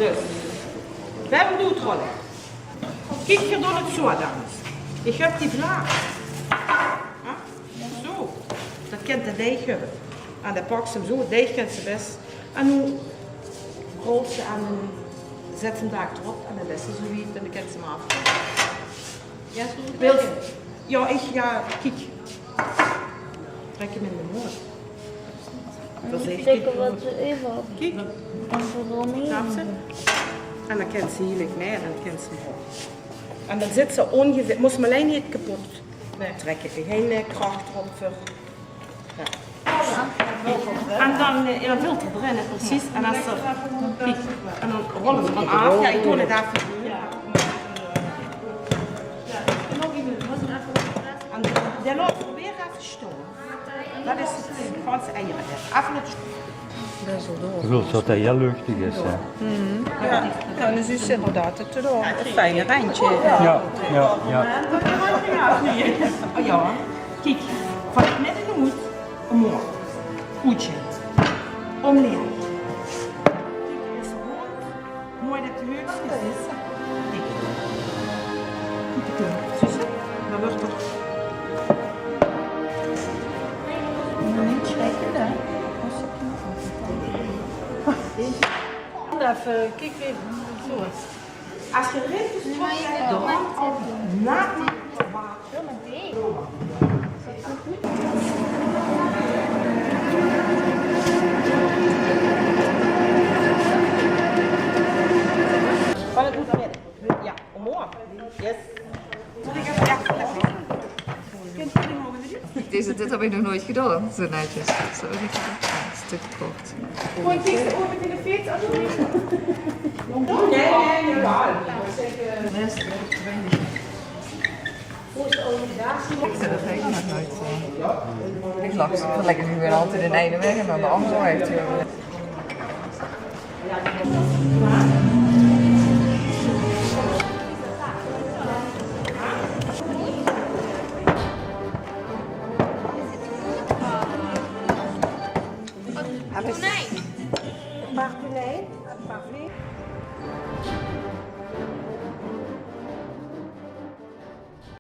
Dus, we hebben doetrollen. Kijk je door het zo, dames. Ik heb die blaad. Ja? Zo. Dat kent de deeg hebben. En dan pakt ze hem zo, het deeg kent ze best. En nu rolt ze en zet ze hem daar erop en dan is ze zo wiet en dan kent ze hem af. Ja, wilt? Ja, kijk. Trek hem in de mond. Dat is echt Zeker wat even op. Kijk. En verdomme. Snap ze? En dan kent ze heerlijk mee en dan kent ze hem op. En dan zit ze ongeveer, moest me alleen niet kapot trekken. Geen kracht erop voor. Ja. En dan wilt er erin, precies. En als er, kijk, en dan rollen ze van af. Ja, ik doe het even. En de loopt proberen even stomen. Dat is het Franse eieren. Even het Je wilt dat hij heel luchtig is. Hè? Ja, dus is inderdaad het een fijne randje. Ja. Oh ja, kijk, van het midden moet omhoog. Goedje. Omleer. Kijk, is rond. Mooi dat de heupjes is. Kijk. Goed te doen. Zie je? Dan wordt er. Niet schrikken, hè? Even, kijk even. Zo. Als je rimpels terugzet, de hand al na het water. Van het moet midden. Ja, omhoog. Yes. Moet ik even echt leggen? Kunt jullie mogen doen? Dit heb ik nog nooit gedaan, zo netjes. Zo heb ik gedaan. Een stuk kort. Gooi je deze oor met in de fiets, alsjeblieft? Nee, jawel. Ik zet het helemaal nooit. Ik lach ze verleggen nu weer altijd in ene weg en dan de andere heeft.